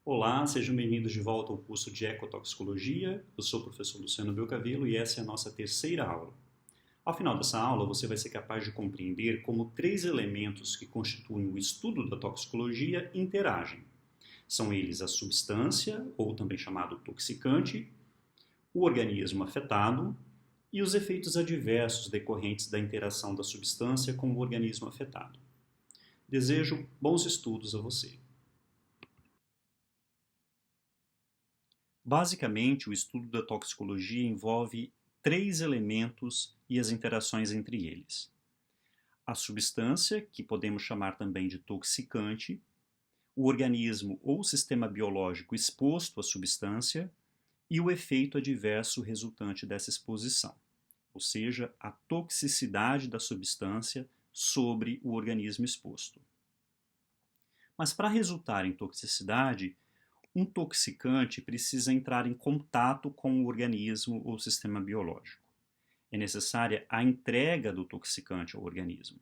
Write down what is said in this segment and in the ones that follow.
Olá, sejam bem-vindos de volta ao curso de Ecotoxicologia. Eu sou o professor Luciano Belcavelo e essa é a nossa terceira aula. Ao final dessa aula, você vai ser capaz de compreender como três elementos que constituem o estudo da toxicologia interagem. São eles a substância, ou também chamado toxicante, o organismo afetado e os efeitos adversos decorrentes da interação da substância com o organismo afetado. Desejo bons estudos a você. Basicamente, o estudo da toxicologia envolve três elementos e as interações entre eles. A substância, que podemos chamar também de toxicante, o organismo ou sistema biológico exposto à substância e o efeito adverso resultante dessa exposição, ou seja, a toxicidade da substância sobre o organismo exposto. Mas para resultar em toxicidade, um toxicante precisa entrar em contato com o organismo ou sistema biológico. É necessária a entrega do toxicante ao organismo,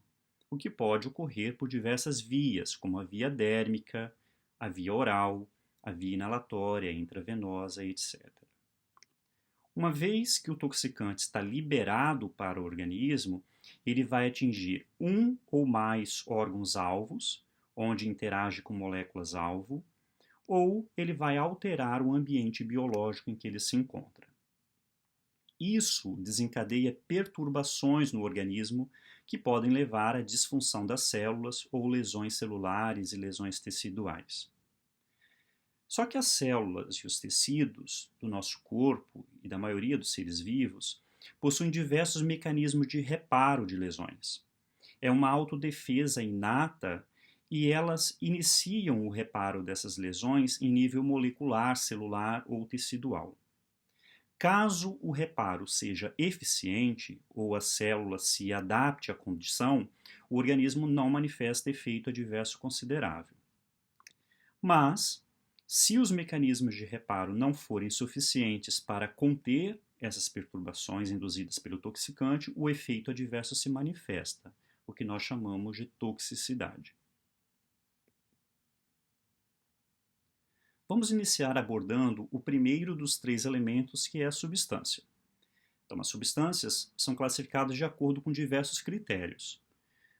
o que pode ocorrer por diversas vias, como a via dérmica, a via oral, a via inalatória, intravenosa, etc. Uma vez que o toxicante está liberado para o organismo, ele vai atingir um ou mais órgãos-alvos, onde interage com moléculas-alvo, ou ele vai alterar o ambiente biológico em que ele se encontra. Isso desencadeia perturbações no organismo que podem levar à disfunção das células ou lesões celulares e lesões teciduais. Só que as células e os tecidos do nosso corpo e da maioria dos seres vivos possuem diversos mecanismos de reparo de lesões. É uma autodefesa inata e elas iniciam o reparo dessas lesões em nível molecular, celular ou tecidual. Caso o reparo seja eficiente ou a célula se adapte à condição, o organismo não manifesta efeito adverso considerável. Mas, se os mecanismos de reparo não forem suficientes para conter essas perturbações induzidas pelo toxicante, o efeito adverso se manifesta, o que nós chamamos de toxicidade. Vamos iniciar abordando o primeiro dos três elementos, que é a substância. Então, as substâncias são classificadas de acordo com diversos critérios.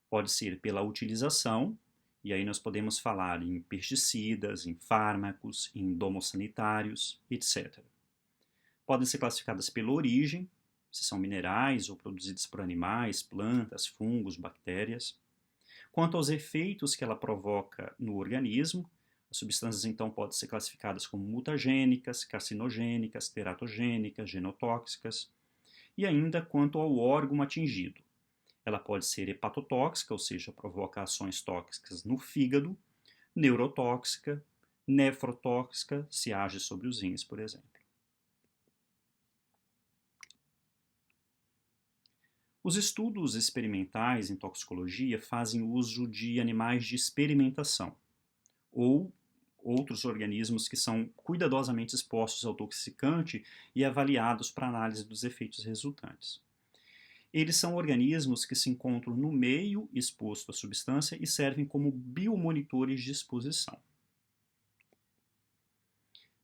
Pode ser pela utilização, e aí nós podemos falar em pesticidas, em fármacos, em domossanitários, etc. Podem ser classificadas pela origem, se são minerais ou produzidas por animais, plantas, fungos, bactérias. Quanto aos efeitos que ela provoca no organismo, as substâncias então podem ser classificadas como mutagênicas, carcinogênicas, teratogênicas, genotóxicas. E ainda quanto ao órgão atingido. Ela pode ser hepatotóxica, ou seja, provoca ações tóxicas no fígado, neurotóxica, nefrotóxica, se age sobre os rins, por exemplo. Os estudos experimentais em toxicologia fazem uso de animais de experimentação, ou outros organismos que são cuidadosamente expostos ao toxicante e avaliados para análise dos efeitos resultantes. Eles são organismos que se encontram no meio exposto à substância e servem como biomonitores de exposição.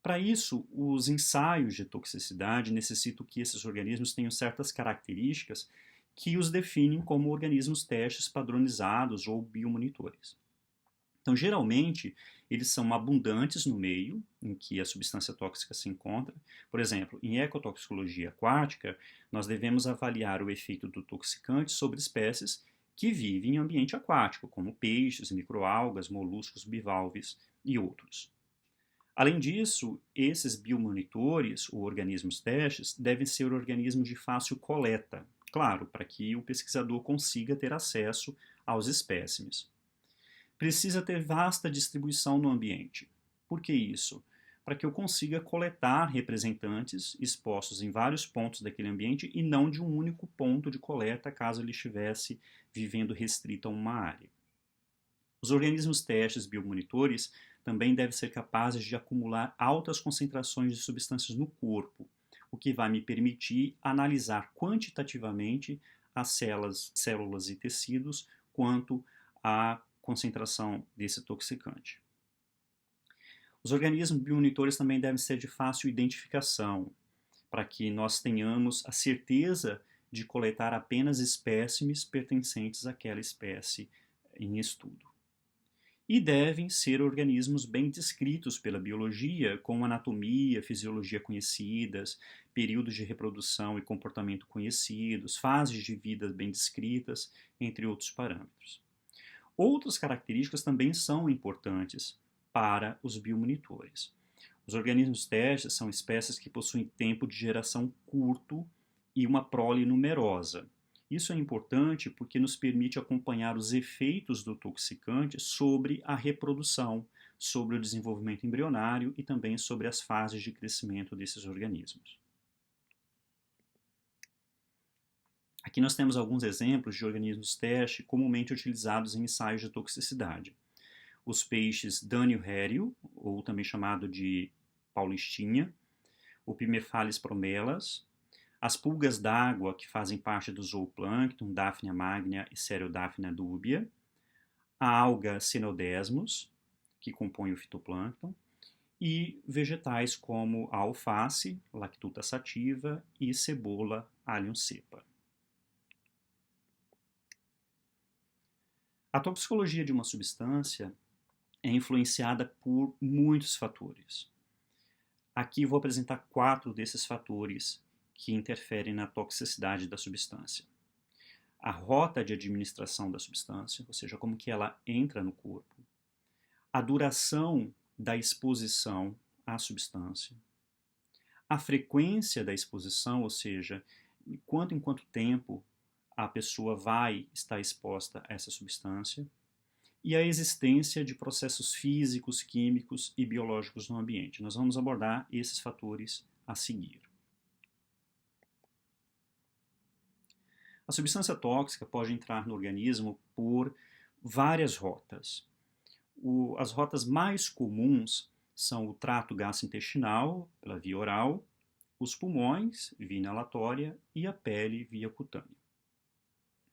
Para isso, os ensaios de toxicidade necessitam que esses organismos tenham certas características que os definem como organismos testes padronizados ou biomonitores. Então, geralmente, eles são abundantes no meio em que a substância tóxica se encontra. Por exemplo, em ecotoxicologia aquática, nós devemos avaliar o efeito do toxicante sobre espécies que vivem em ambiente aquático, como peixes, microalgas, moluscos bivalves e outros. Além disso, esses biomonitores, ou organismos testes, devem ser organismos de fácil coleta, claro, para que o pesquisador consiga ter acesso aos espécimes. Precisa ter vasta distribuição no ambiente. Por que isso? Para que eu consiga coletar representantes expostos em vários pontos daquele ambiente e não de um único ponto de coleta, caso ele estivesse vivendo restrito a uma área. Os organismos testes biomonitores também devem ser capazes de acumular altas concentrações de substâncias no corpo, o que vai me permitir analisar quantitativamente as células e tecidos quanto à concentração desse toxicante. Os organismos biomonitores também devem ser de fácil identificação, para que nós tenhamos a certeza de coletar apenas espécimes pertencentes àquela espécie em estudo. E devem ser organismos bem descritos pela biologia, com anatomia, fisiologia conhecidas, períodos de reprodução e comportamento conhecidos, fases de vida bem descritas, entre outros parâmetros. Outras características também são importantes para os biomonitores. Os organismos testes são espécies que possuem tempo de geração curto e uma prole numerosa. Isso é importante porque nos permite acompanhar os efeitos do toxicante sobre a reprodução, sobre o desenvolvimento embrionário e também sobre as fases de crescimento desses organismos. Aqui nós temos alguns exemplos de organismos teste comumente utilizados em ensaios de toxicidade. Os peixes Dânio-rério, ou também chamado de paulistinha, o Pimephales promelas, as pulgas d'água que fazem parte do zooplâncton, Daphnia magna e Cereodaphnia dubia, a alga Cynodesmus, que compõe o fitoplâncton, e vegetais como a alface, Lactuta sativa, e cebola, Allium cepa. A toxicologia de uma substância é influenciada por muitos fatores. Aqui vou apresentar 4 desses fatores que interferem na toxicidade da substância. A rota de administração da substância, ou seja, como que ela entra no corpo. A duração da exposição à substância. A frequência da exposição, ou seja, em quanto tempo a pessoa vai estar exposta a essa substância. E a existência de processos físicos, químicos e biológicos no ambiente. Nós vamos abordar esses fatores a seguir. A substância tóxica pode entrar no organismo por várias rotas. As rotas mais comuns são o trato gastrointestinal, pela via oral, os pulmões, via inalatória, e a pele, via cutânea.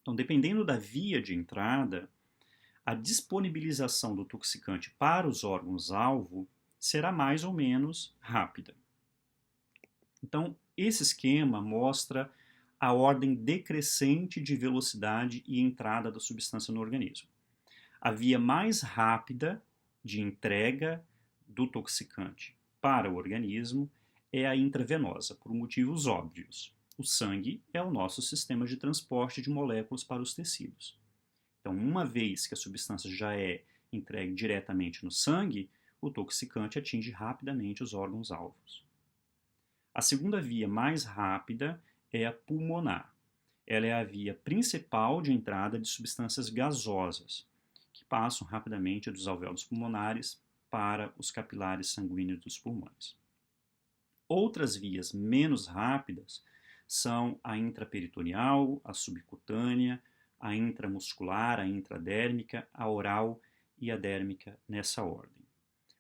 Então, dependendo da via de entrada, a disponibilização do toxicante para os órgãos-alvo será mais ou menos rápida. Então, esse esquema mostra a ordem decrescente de velocidade e entrada da substância no organismo. A via mais rápida de entrega do toxicante para o organismo é a intravenosa, por motivos óbvios. O sangue é o nosso sistema de transporte de moléculas para os tecidos. Então, uma vez que a substância já é entregue diretamente no sangue, o toxicante atinge rapidamente os órgãos-alvos. A segunda via mais rápida é a pulmonar. Ela é a via principal de entrada de substâncias gasosas, que passam rapidamente dos alvéolos pulmonares para os capilares sanguíneos dos pulmões. Outras vias menos rápidas são a intraperitoneal, a subcutânea, a intramuscular, a intradérmica, a oral e a dérmica nessa ordem.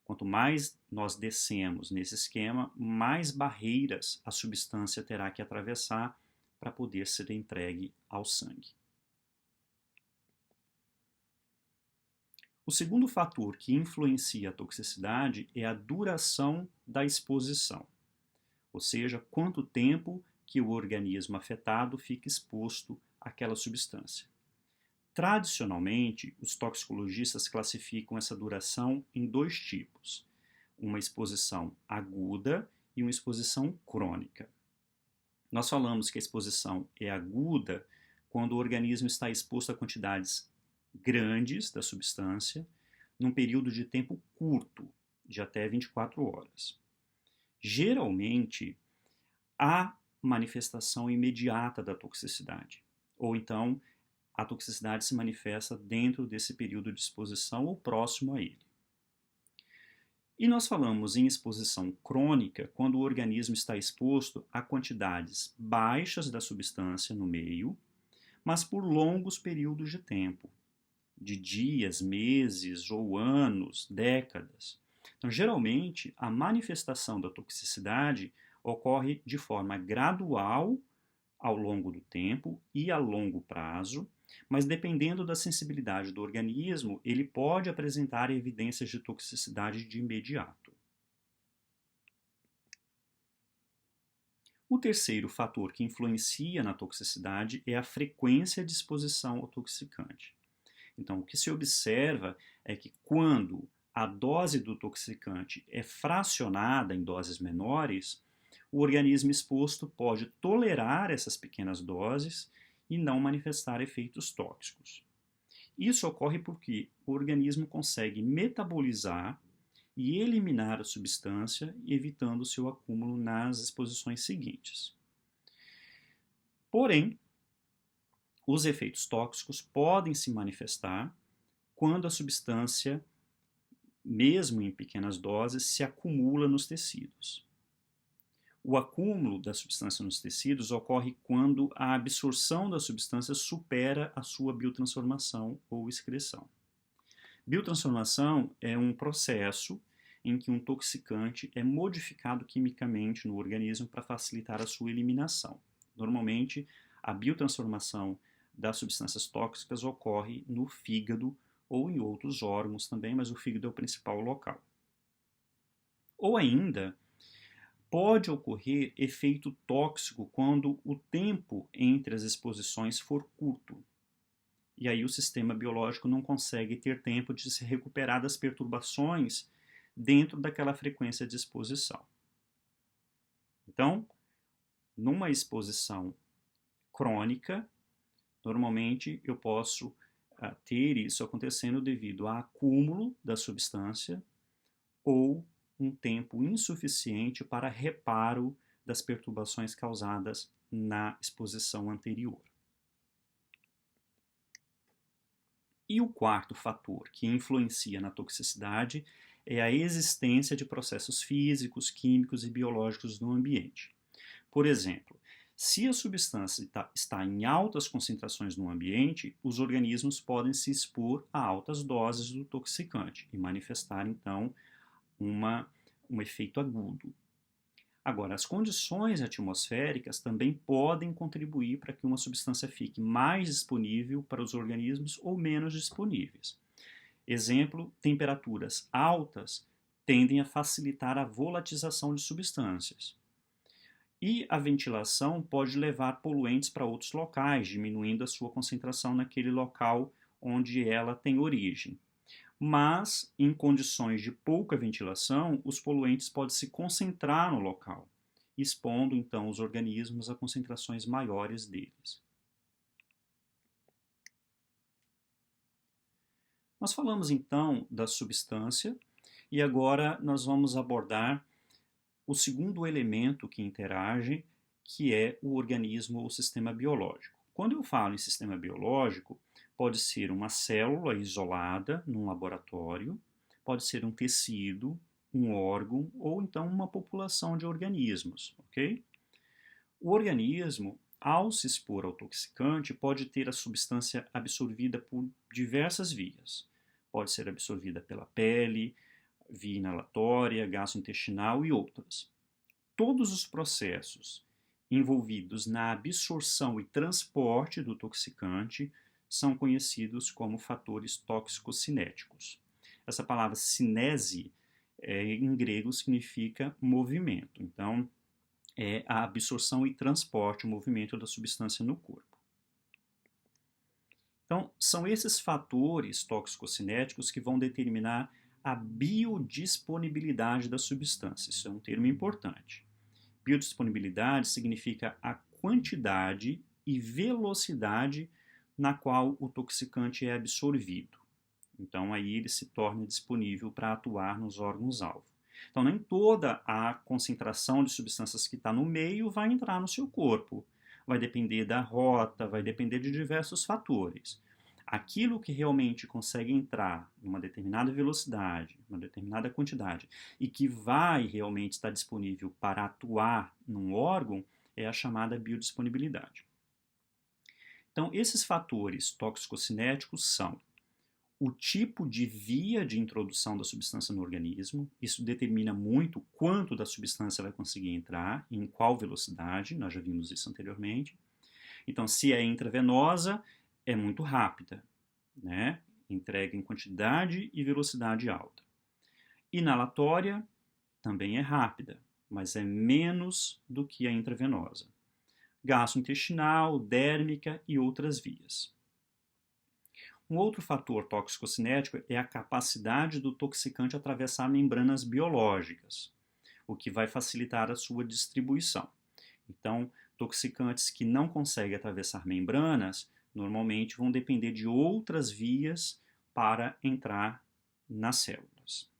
Quanto mais nós descemos nesse esquema, mais barreiras a substância terá que atravessar para poder ser entregue ao sangue. O segundo fator que influencia a toxicidade é a duração da exposição, ou seja, quanto tempo que o organismo afetado fica exposto àquela substância. Tradicionalmente, os toxicologistas classificam essa duração em 2 tipos, uma exposição aguda e uma exposição crônica. Nós falamos que a exposição é aguda quando o organismo está exposto a quantidades grandes da substância num período de tempo curto, de até 24 horas. Geralmente, há manifestação imediata da toxicidade, ou então a toxicidade se manifesta dentro desse período de exposição ou próximo a ele. E nós falamos em exposição crônica quando o organismo está exposto a quantidades baixas da substância no meio, mas por longos períodos de tempo, de dias, meses ou anos, décadas. Então, geralmente, a manifestação da toxicidade ocorre de forma gradual ao longo do tempo e a longo prazo, mas dependendo da sensibilidade do organismo, ele pode apresentar evidências de toxicidade de imediato. O terceiro fator que influencia na toxicidade é a frequência de exposição ao toxicante. Então, o que se observa é que quando a dose do toxicante é fracionada em doses menores, o organismo exposto pode tolerar essas pequenas doses e não manifestar efeitos tóxicos. Isso ocorre porque o organismo consegue metabolizar e eliminar a substância, evitando seu acúmulo nas exposições seguintes. Porém, os efeitos tóxicos podem se manifestar quando a substância, mesmo em pequenas doses, se acumula nos tecidos. O acúmulo da substância nos tecidos ocorre quando a absorção da substância supera a sua biotransformação ou excreção. Biotransformação é um processo em que um toxicante é modificado quimicamente no organismo para facilitar a sua eliminação. Normalmente, a biotransformação das substâncias tóxicas ocorre no fígado ou em outros órgãos também, mas o fígado é o principal local. Ou ainda, pode ocorrer efeito tóxico quando o tempo entre as exposições for curto. E aí o sistema biológico não consegue ter tempo de se recuperar das perturbações dentro daquela frequência de exposição. Então, numa exposição crônica, normalmente eu posso ter isso acontecendo devido a acúmulo da substância ou um tempo insuficiente para reparo das perturbações causadas na exposição anterior. E o quarto fator que influencia na toxicidade é a existência de processos físicos, químicos e biológicos no ambiente. Por exemplo, se a substância está em altas concentrações no ambiente, os organismos podem se expor a altas doses do toxicante e manifestar, então, um efeito agudo. Agora, as condições atmosféricas também podem contribuir para que uma substância fique mais disponível para os organismos ou menos disponíveis. Exemplo, temperaturas altas tendem a facilitar a volatização de substâncias. E a ventilação pode levar poluentes para outros locais, diminuindo a sua concentração naquele local onde ela tem origem. Mas, em condições de pouca ventilação, os poluentes podem se concentrar no local, expondo então os organismos a concentrações maiores deles. Nós falamos então da substância e agora nós vamos abordar o segundo elemento que interage, que é o organismo ou sistema biológico. Quando eu falo em sistema biológico, pode ser uma célula isolada num laboratório, pode ser um tecido, um órgão ou então uma população de organismos, ok? O organismo, ao se expor ao toxicante, pode ter a substância absorvida por diversas vias. Pode ser absorvida pela pele, via inalatória, gastrointestinal e outras. Todos os processos envolvidos na absorção e transporte do toxicante são conhecidos como fatores tóxico-cinéticos. Essa palavra cinese, em grego, significa movimento. Então, é a absorção e transporte, o movimento da substância no corpo. Então, são esses fatores tóxico-cinéticos que vão determinar a biodisponibilidade da substância. Isso é um termo importante. Biodisponibilidade significa a quantidade e velocidade na qual o toxicante é absorvido. Então, aí ele se torna disponível para atuar nos órgãos-alvo. Então, nem toda a concentração de substâncias que está no meio vai entrar no seu corpo. Vai depender da rota, vai depender de diversos fatores. Aquilo que realmente consegue entrar numa determinada velocidade, uma determinada quantidade, e que vai realmente estar disponível para atuar num órgão, é a chamada biodisponibilidade. Então, esses fatores tóxico-cinéticos são o tipo de via de introdução da substância no organismo, isso determina muito quanto da substância vai conseguir entrar, em qual velocidade, nós já vimos isso anteriormente. Então, se é intravenosa, é muito rápida, né? Entrega em quantidade e velocidade alta. Inalatória também é rápida, mas é menos do que a intravenosa. Gastrointestinal, dérmica e outras vias. Um outro fator toxicocinético é a capacidade do toxicante atravessar membranas biológicas, o que vai facilitar a sua distribuição. Então, toxicantes que não conseguem atravessar membranas normalmente vão depender de outras vias para entrar nas células.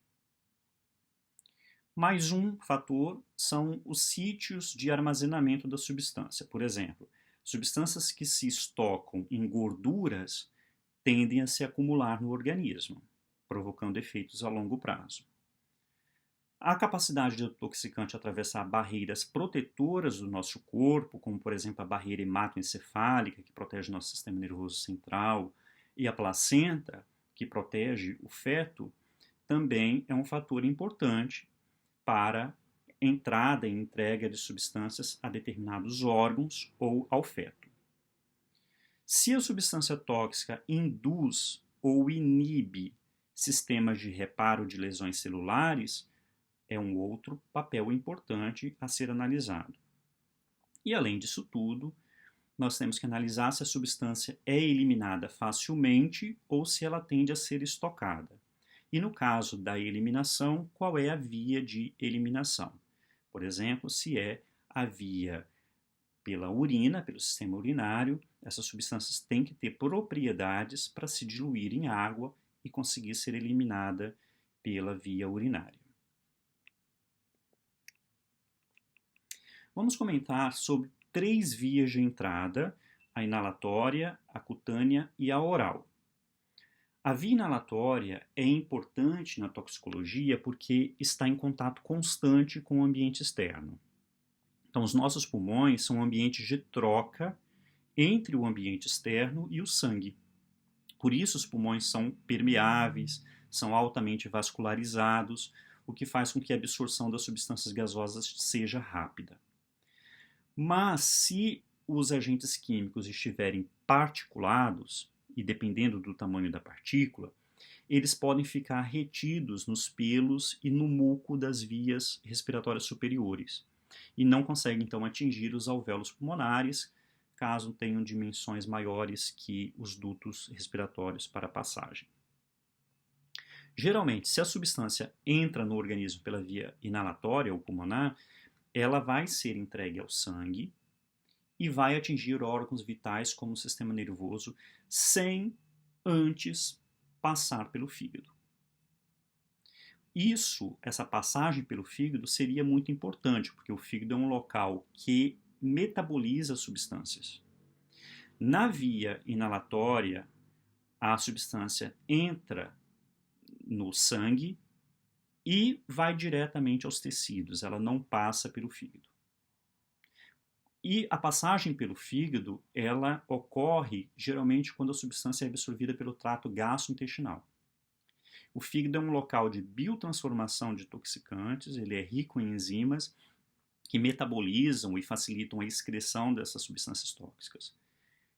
Mais um fator são os sítios de armazenamento da substância. Por exemplo, substâncias que se estocam em gorduras tendem a se acumular no organismo, provocando efeitos a longo prazo. A capacidade do toxicante atravessar barreiras protetoras do nosso corpo, como por exemplo a barreira hematoencefálica, que protege o nosso sistema nervoso central, e a placenta, que protege o feto, também é um fator importante para entrada e entrega de substâncias a determinados órgãos ou ao feto. Se a substância tóxica induz ou inibe sistemas de reparo de lesões celulares, é um outro papel importante a ser analisado. E além disso tudo, nós temos que analisar se a substância é eliminada facilmente ou se ela tende a ser estocada. E no caso da eliminação, qual é a via de eliminação? Por exemplo, se é a via pela urina, pelo sistema urinário, essas substâncias têm que ter propriedades para se diluir em água e conseguir ser eliminada pela via urinária. Vamos comentar sobre 3 vias de entrada: a inalatória, a cutânea e a oral. A via inalatória é importante na toxicologia porque está em contato constante com o ambiente externo. Então, os nossos pulmões são ambientes de troca entre o ambiente externo e o sangue. Por isso, os pulmões são permeáveis, são altamente vascularizados, o que faz com que a absorção das substâncias gasosas seja rápida. Mas se os agentes químicos estiverem particulados, e dependendo do tamanho da partícula, eles podem ficar retidos nos pelos e no muco das vias respiratórias superiores e não conseguem então atingir os alvéolos pulmonares, caso tenham dimensões maiores que os dutos respiratórios para passagem. Geralmente, se a substância entra no organismo pela via inalatória ou pulmonar, ela vai ser entregue ao sangue e vai atingir órgãos vitais como o sistema nervoso sem antes passar pelo fígado. Essa passagem pelo fígado seria muito importante, porque o fígado é um local que metaboliza substâncias. Na via inalatória, a substância entra no sangue e vai diretamente aos tecidos, ela não passa pelo fígado. E a passagem pelo fígado, ela ocorre geralmente quando a substância é absorvida pelo trato gastrointestinal. O fígado é um local de biotransformação de toxicantes, ele é rico em enzimas que metabolizam e facilitam a excreção dessas substâncias tóxicas.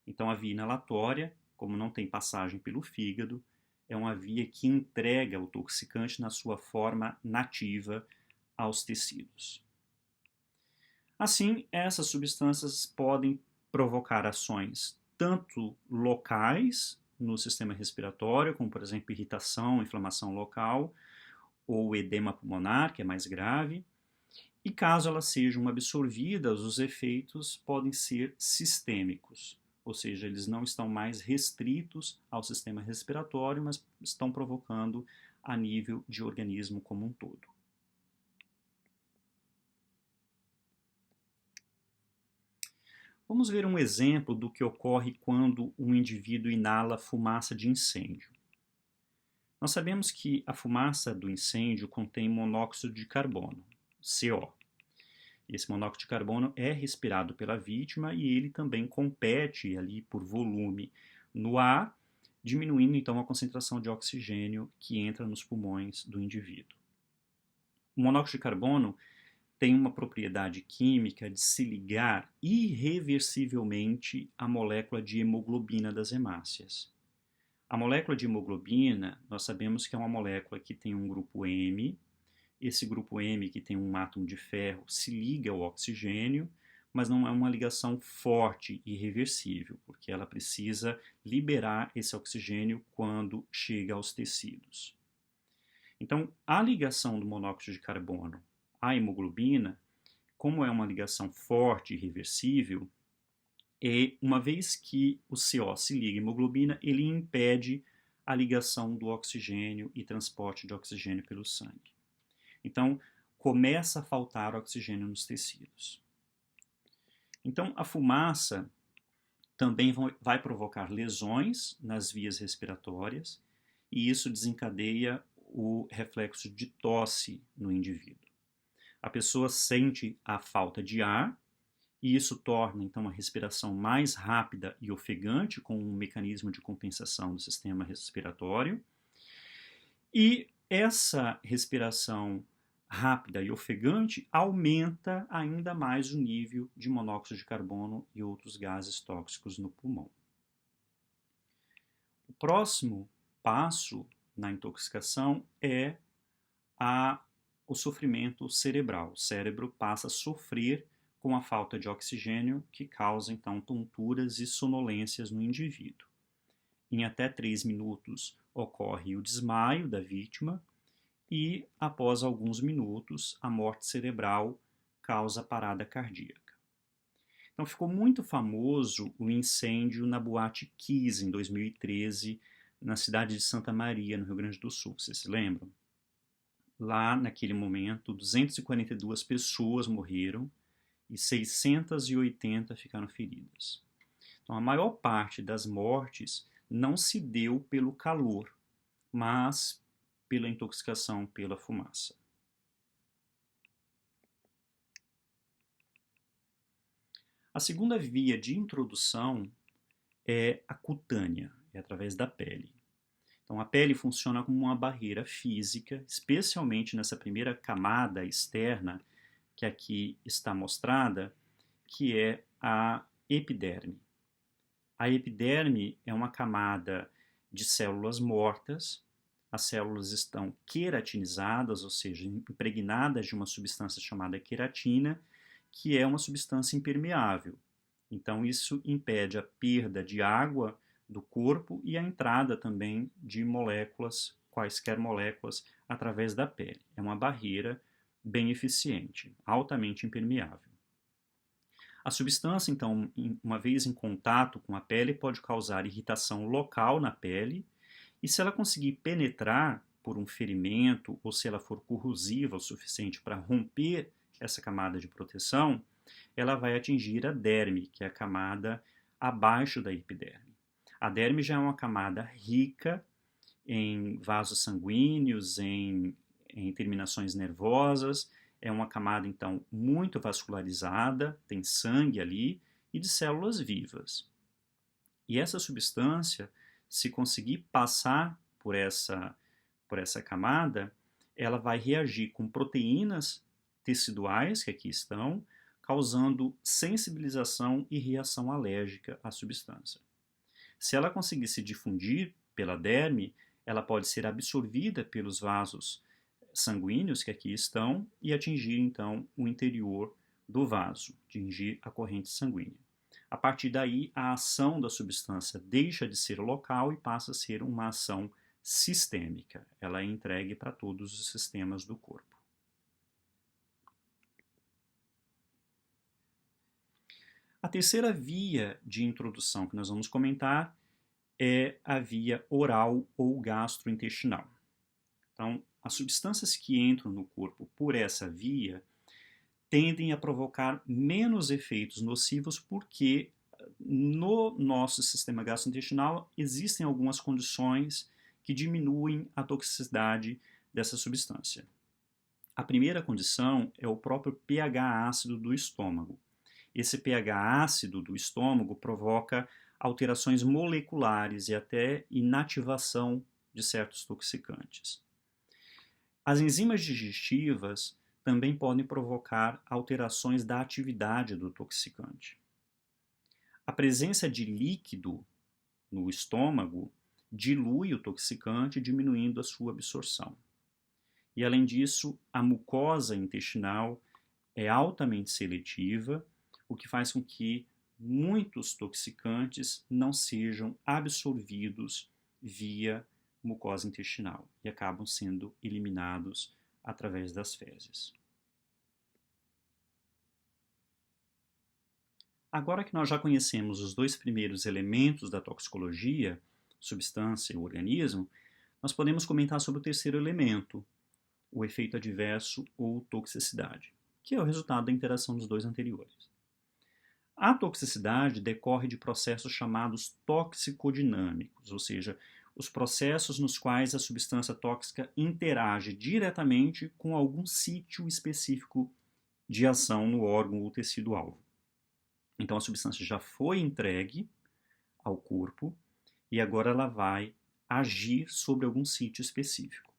Então a via inalatória, como não tem passagem pelo fígado, é uma via que entrega o toxicante na sua forma nativa aos tecidos. Assim, essas substâncias podem provocar ações tanto locais no sistema respiratório, como por exemplo irritação, inflamação local, ou edema pulmonar, que é mais grave, e caso elas sejam absorvidas, os efeitos podem ser sistêmicos, ou seja, eles não estão mais restritos ao sistema respiratório, mas estão provocando a nível de organismo como um todo. Vamos ver um exemplo do que ocorre quando um indivíduo inala fumaça de incêndio. Nós sabemos que a fumaça do incêndio contém monóxido de carbono, CO. Esse monóxido de carbono é respirado pela vítima e ele também compete ali por volume no ar, diminuindo então a concentração de oxigênio que entra nos pulmões do indivíduo. O monóxido de carbono tem uma propriedade química de se ligar irreversivelmente à molécula de hemoglobina das hemácias. A molécula de hemoglobina, nós sabemos que é uma molécula que tem um grupo M. Esse grupo M, que tem um átomo de ferro, se liga ao oxigênio, mas não é uma ligação forte e irreversível, porque ela precisa liberar esse oxigênio quando chega aos tecidos. Então, a ligação do monóxido de carbono à hemoglobina, como é uma ligação forte e irreversível, uma vez que o CO se liga à hemoglobina, ele impede a ligação do oxigênio e transporte de oxigênio pelo sangue. Então, começa a faltar oxigênio nos tecidos. Então, a fumaça também vai provocar lesões nas vias respiratórias e isso desencadeia o reflexo de tosse no indivíduo. A pessoa sente a falta de ar e isso torna, então, a respiração mais rápida e ofegante, com um mecanismo de compensação do sistema respiratório. E essa respiração rápida e ofegante aumenta ainda mais o nível de monóxido de carbono e outros gases tóxicos no pulmão. O próximo passo na intoxicação é o sofrimento cerebral. O cérebro passa a sofrer com a falta de oxigênio, que causa então tonturas e sonolências no indivíduo. Em até 3 minutos ocorre o desmaio da vítima e, após alguns minutos, a morte cerebral causa parada cardíaca. Então ficou muito famoso o incêndio na Boate Kiss em 2013, na cidade de Santa Maria, no Rio Grande do Sul. Vocês se lembram? Lá, naquele momento, 242 pessoas morreram e 680 ficaram feridas. Então, a maior parte das mortes não se deu pelo calor, mas pela intoxicação pela fumaça. A segunda via de introdução é a cutânea, é através da pele. Então, a pele funciona como uma barreira física, especialmente nessa primeira camada externa, que aqui está mostrada, que é a epiderme. A epiderme é uma camada de células mortas. As células estão queratinizadas, ou seja, impregnadas de uma substância chamada queratina, que é uma substância impermeável. Então, isso impede a perda de água do corpo e a entrada também de moléculas, quaisquer moléculas, através da pele. É uma barreira bem eficiente, altamente impermeável. A substância, então, uma vez em contato com a pele, pode causar irritação local na pele, e se ela conseguir penetrar por um ferimento, ou se ela for corrosiva o suficiente para romper essa camada de proteção, ela vai atingir a derme, que é a camada abaixo da epiderme. A derme já é uma camada rica em vasos sanguíneos, em terminações nervosas, é uma camada, então, muito vascularizada, tem sangue ali e de células vivas. E essa substância, se conseguir passar por essa camada, ela vai reagir com proteínas teciduais, que aqui estão, causando sensibilização e reação alérgica à substância. Se ela conseguir se difundir pela derme, ela pode ser absorvida pelos vasos sanguíneos que aqui estão e atingir então o interior do vaso, atingir a corrente sanguínea. A partir daí, a ação da substância deixa de ser local e passa a ser uma ação sistêmica. Ela é entregue para todos os sistemas do corpo. A terceira via de introdução que nós vamos comentar é a via oral ou gastrointestinal. Então, as substâncias que entram no corpo por essa via tendem a provocar menos efeitos nocivos porque no nosso sistema gastrointestinal existem algumas condições que diminuem a toxicidade dessa substância. A primeira condição é o próprio pH ácido do estômago. Esse pH ácido do estômago provoca alterações moleculares e até inativação de certos toxicantes. As enzimas digestivas também podem provocar alterações da atividade do toxicante. A presença de líquido no estômago dilui o toxicante, diminuindo a sua absorção. E, além disso, a mucosa intestinal é altamente seletiva, o que faz com que muitos toxicantes não sejam absorvidos via mucosa intestinal e acabam sendo eliminados através das fezes. Agora que nós já conhecemos os dois primeiros elementos da toxicologia, substância e o organismo, nós podemos comentar sobre o terceiro elemento, o efeito adverso ou toxicidade, que é o resultado da interação dos dois anteriores. A toxicidade decorre de processos chamados toxicodinâmicos, ou seja, os processos nos quais a substância tóxica interage diretamente com algum sítio específico de ação no órgão ou tecido-alvo. Então a substância já foi entregue ao corpo e agora ela vai agir sobre algum sítio específico.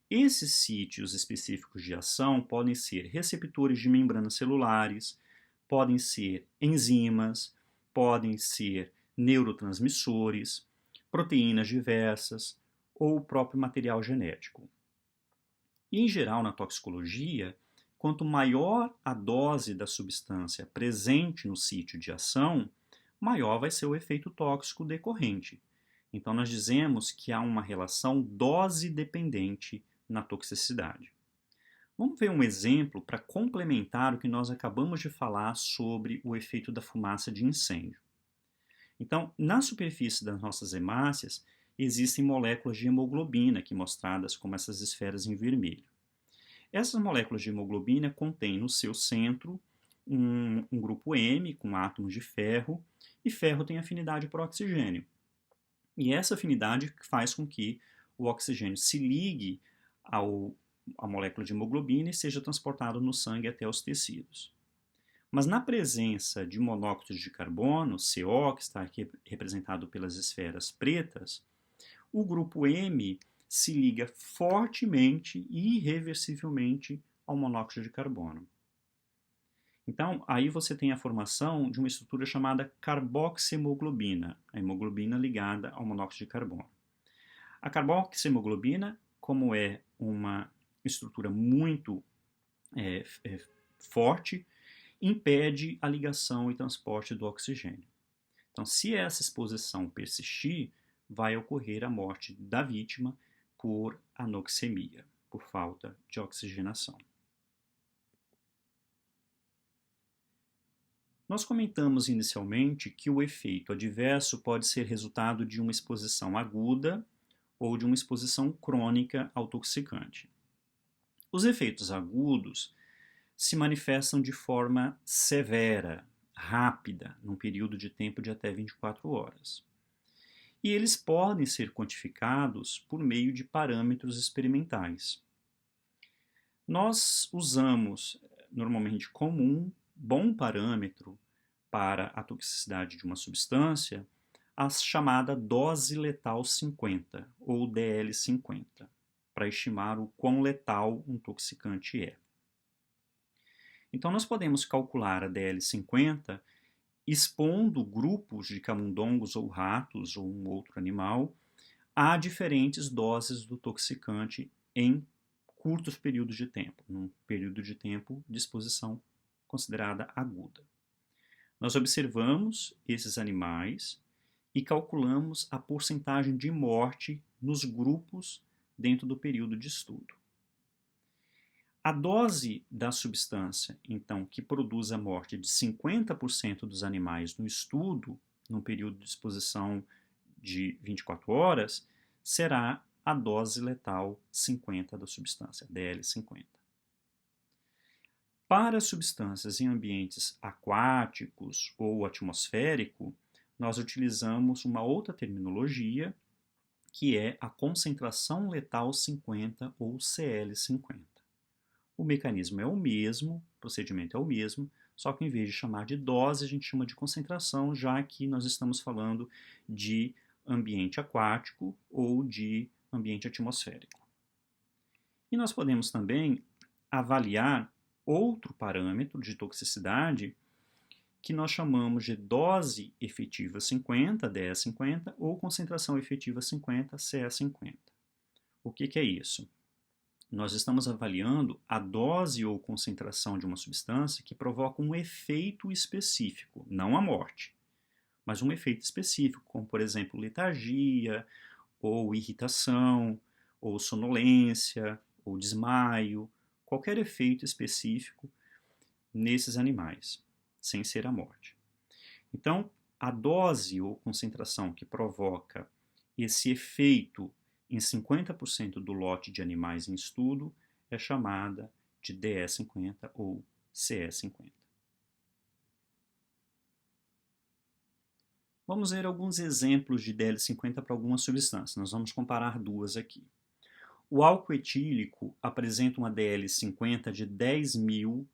Esses sítios específicos de ação podem ser receptores de membranas celulares, podem ser enzimas, podem ser neurotransmissores, proteínas diversas ou o próprio material genético. E, em geral, na toxicologia, quanto maior a dose da substância presente no sítio de ação, maior vai ser o efeito tóxico decorrente. Então, nós dizemos que há uma relação dose-dependente na toxicidade. Vamos ver um exemplo para complementar o que nós acabamos de falar sobre o efeito da fumaça de incêndio. Então, na superfície das nossas hemácias, existem moléculas de hemoglobina, aqui mostradas como essas esferas em vermelho. Essas moléculas de hemoglobina contêm no seu centro um grupo M com átomos de ferro, e ferro tem afinidade para o oxigênio. E essa afinidade faz com que o oxigênio se ligue à molécula de hemoglobina e seja transportado no sangue até os tecidos. Mas na presença de monóxido de carbono, CO, que está aqui representado pelas esferas pretas, o grupo M se liga fortemente e irreversivelmente ao monóxido de carbono. Então, aí você tem a formação de uma estrutura chamada carboxihemoglobina, a hemoglobina ligada ao monóxido de carbono. A carboxihemoglobina, como é uma estrutura muito forte, impede a ligação e transporte do oxigênio. Então, se essa exposição persistir, vai ocorrer a morte da vítima por anoxemia, por falta de oxigenação. Nós comentamos inicialmente que o efeito adverso pode ser resultado de uma exposição aguda ou de uma exposição crônica ao toxicante. Os efeitos agudos se manifestam de forma severa, rápida, num período de tempo de até 24 horas. E eles podem ser quantificados por meio de parâmetros experimentais. Nós usamos normalmente como um bom parâmetro para a toxicidade de uma substância a chamada dose letal 50, ou DL50, para estimar o quão letal um toxicante é. Então, nós podemos calcular a DL50 expondo grupos de camundongos ou ratos ou um outro animal a diferentes doses do toxicante em curtos períodos de tempo, num período de tempo de exposição considerada aguda. Nós observamos esses animais e calculamos a porcentagem de morte nos grupos dentro do período de estudo. A dose da substância, então, que produz a morte de 50% dos animais no estudo, num período de exposição de 24 horas, será a dose letal 50 da substância, DL50. Para substâncias em ambientes aquáticos ou atmosférico, nós utilizamos uma outra terminologia, que é a concentração letal 50 ou CL50. O mecanismo é o mesmo, o procedimento é o mesmo, só que em vez de chamar de dose, a gente chama de concentração, já que nós estamos falando de ambiente aquático ou de ambiente atmosférico. E nós podemos também avaliar outro parâmetro de toxicidade que nós chamamos de dose efetiva 50, DE50, ou concentração efetiva 50, CE50. O que é isso? Nós estamos avaliando a dose ou concentração de uma substância que provoca um efeito específico, não a morte, mas um efeito específico, como por exemplo letargia, ou irritação, ou sonolência, ou desmaio, qualquer efeito específico nesses animais, sem ser a morte. Então, a dose ou concentração que provoca esse efeito em 50% do lote de animais em estudo é chamada de DE50 ou CE50. Vamos ver alguns exemplos de DL50 para algumas substâncias. Nós vamos comparar duas aqui. O álcool etílico apresenta uma DL50 de 10.000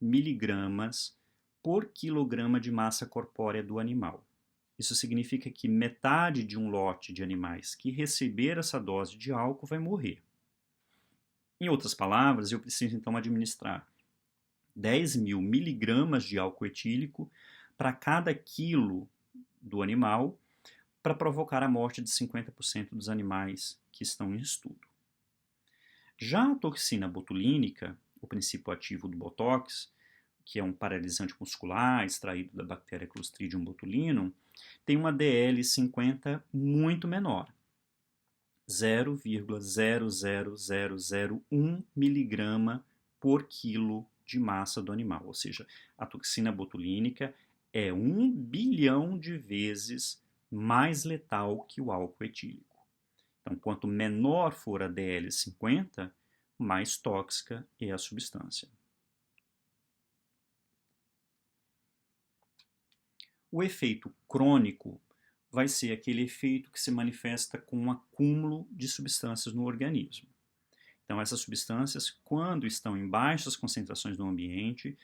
miligramas por quilograma de massa corpórea do animal. Isso significa que metade de um lote de animais que receber essa dose de álcool vai morrer. Em outras palavras, eu preciso então administrar 10.000 miligramas de álcool etílico para cada quilo do animal para provocar a morte de 50% dos animais que estão em estudo. Já a toxina botulínica, o princípio ativo do Botox, que é um paralisante muscular extraído da bactéria Clostridium botulinum, tem uma DL50 muito menor, 0,00001 miligrama por quilo de massa do animal. Ou seja, a toxina botulínica é 1 bilhão de vezes mais letal que o álcool etílico. Então, quanto menor for a DL50, mais tóxica é a substância. O efeito crônico vai ser aquele efeito que se manifesta com um acúmulo de substâncias no organismo. Então, essas substâncias, quando estão em baixas concentrações no ambiente,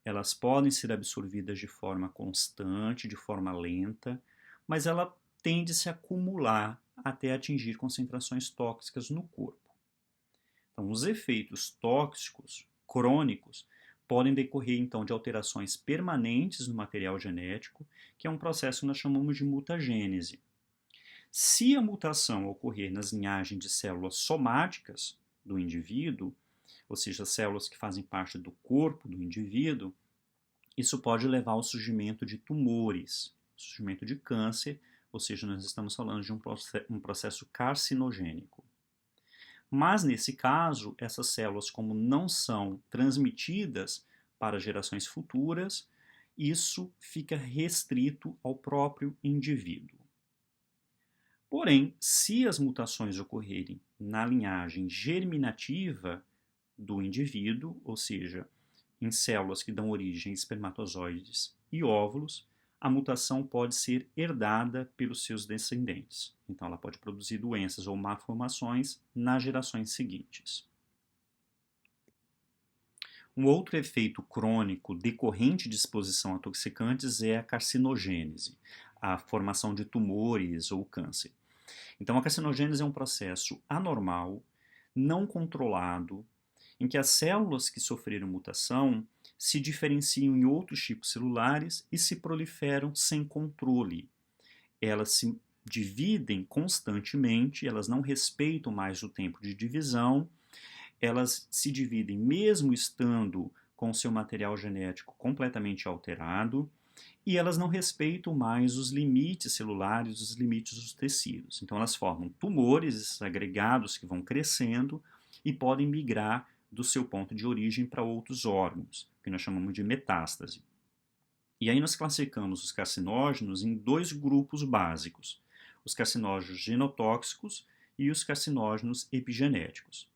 elas podem ser absorvidas de forma constante, de forma lenta, mas ela tende a se acumular até atingir concentrações tóxicas no corpo. Então, os efeitos tóxicos crônicos podem decorrer, então, de alterações permanentes no material genético, que é um processo que nós chamamos de mutagênese. Se a mutação ocorrer nas linhagens de células somáticas do indivíduo, ou seja, células que fazem parte do corpo do indivíduo, isso pode levar ao surgimento de tumores, surgimento de câncer, ou seja, nós estamos falando de um processo carcinogênico. Mas, nesse caso, essas células, como não são transmitidas para gerações futuras, isso fica restrito ao próprio indivíduo. Porém, se as mutações ocorrerem na linhagem germinativa do indivíduo, ou seja, em células que dão origem a espermatozoides e óvulos, a mutação pode ser herdada pelos seus descendentes. Então, ela pode produzir doenças ou malformações nas gerações seguintes. Um outro efeito crônico decorrente de exposição a toxicantes é a carcinogênese, a formação de tumores ou câncer. Então, a carcinogênese é um processo anormal, não controlado, em que as células que sofreram mutação se diferenciam em outros tipos celulares e se proliferam sem controle. Elas se dividem constantemente, elas não respeitam mais o tempo de divisão, elas se dividem mesmo estando com o seu material genético completamente alterado, e elas não respeitam mais os limites celulares, os limites dos tecidos. Então elas formam tumores, esses agregados que vão crescendo e podem migrar do seu ponto de origem para outros órgãos, que nós chamamos de metástase. E aí nós classificamos os carcinógenos em dois grupos básicos, os carcinógenos genotóxicos e os carcinógenos epigenéticos.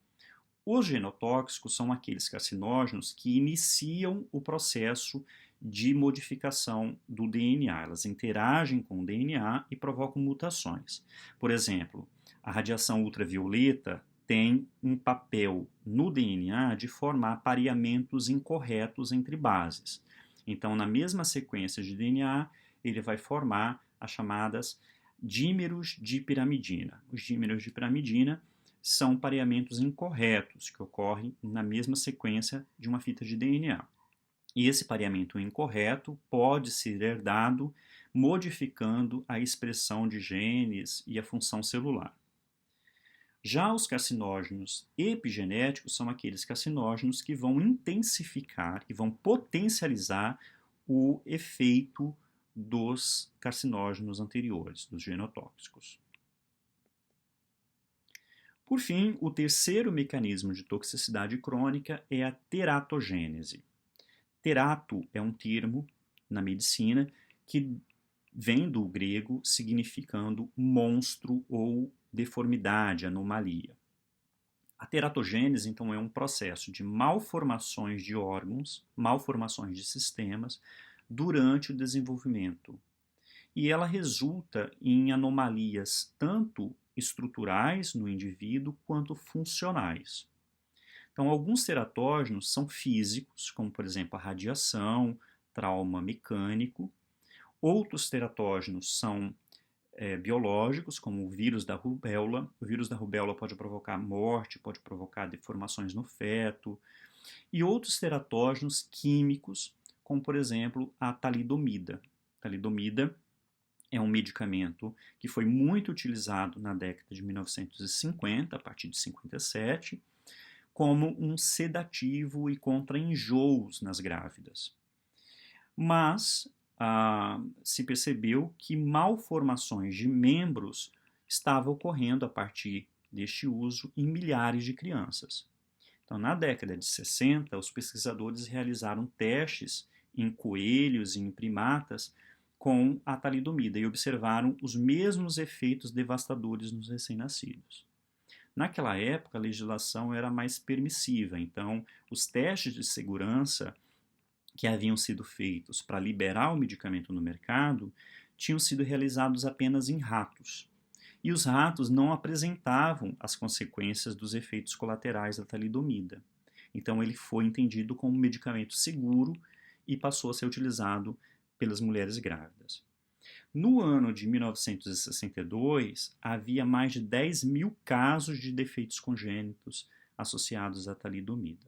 Os genotóxicos são aqueles carcinógenos que iniciam o processo de modificação do DNA. Elas interagem com o DNA e provocam mutações. Por exemplo, a radiação ultravioleta tem um papel no DNA de formar pareamentos incorretos entre bases. Então, na mesma sequência de DNA, ele vai formar as chamadas dímeros de piramidina. Os dímeros de piramidina são pareamentos incorretos, que ocorrem na mesma sequência de uma fita de DNA. E esse pareamento incorreto pode ser herdado modificando a expressão de genes e a função celular. Já os carcinógenos epigenéticos são aqueles carcinógenos que vão intensificar e vão potencializar o efeito dos carcinógenos anteriores, dos genotóxicos. Por fim, o terceiro mecanismo de toxicidade crônica é a teratogênese. Terato é um termo na medicina que vem do grego significando monstro ou deformidade, anomalia. A teratogênese, então, é um processo de malformações de órgãos, malformações de sistemas, durante o desenvolvimento. E ela resulta em anomalias tanto estruturais no indivíduo quanto funcionais. Então, alguns teratógenos são físicos, como, por exemplo, a radiação, trauma mecânico. Outros teratógenos são biológicos, como o vírus da rubéola. O vírus da rubéola pode provocar morte, pode provocar deformações no feto. E outros teratógenos químicos, como, por exemplo, a talidomida. A talidomida é um medicamento que foi muito utilizado na década de 1950, a partir de 57, como um sedativo e contra enjoos nas grávidas. Mas se percebeu que malformações de membros estavam ocorrendo a partir deste uso em milhares de crianças. Então, na década de 60, os pesquisadores realizaram testes em coelhos e em primatas com a talidomida e observaram os mesmos efeitos devastadores nos recém-nascidos. Naquela época, a legislação era mais permissiva, então os testes de segurança que haviam sido feitos para liberar o medicamento no mercado tinham sido realizados apenas em ratos. E os ratos não apresentavam as consequências dos efeitos colaterais da talidomida. Então ele foi entendido como um medicamento seguro e passou a ser utilizado pelas mulheres grávidas. No ano de 1962, havia mais de 10 mil casos de defeitos congênitos associados à talidomida.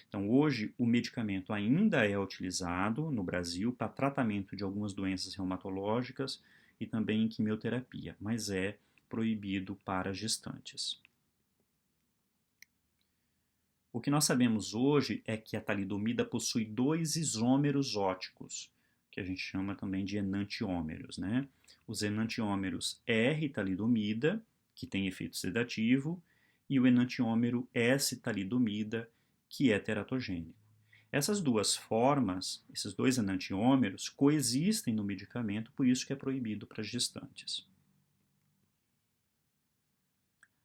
Então, hoje, o medicamento ainda é utilizado no Brasil para tratamento de algumas doenças reumatológicas e também em quimioterapia, mas é proibido para gestantes. O que nós sabemos hoje é que a talidomida possui 2 isômeros óticos, que a gente chama também de enantiômeros, né? Os enantiômeros R-talidomida, que tem efeito sedativo, e o enantiômero S-talidomida, que é teratogênico. Essas duas formas, esses 2 enantiômeros, coexistem no medicamento, por isso que é proibido para gestantes.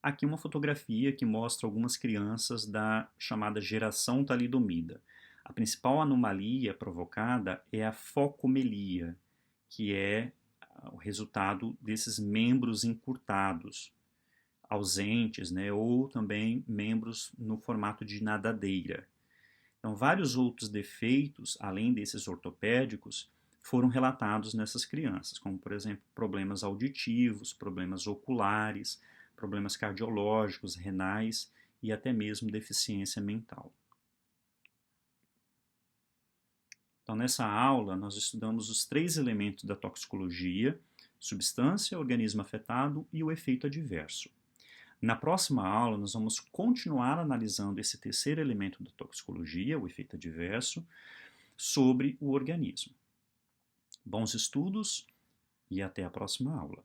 Aqui uma fotografia que mostra algumas crianças da chamada geração talidomida. A principal anomalia provocada é a focomelia, que é o resultado desses membros encurtados, ausentes, né, ou também membros no formato de nadadeira. Então, vários outros defeitos, além desses ortopédicos, foram relatados nessas crianças, como, por exemplo, problemas auditivos, problemas oculares, problemas cardiológicos, renais e até mesmo deficiência mental. Então, nessa aula, nós estudamos os 3 elementos da toxicologia: substância, organismo afetado e o efeito adverso. Na próxima aula, nós vamos continuar analisando esse terceiro elemento da toxicologia, o efeito adverso, sobre o organismo. Bons estudos e até a próxima aula.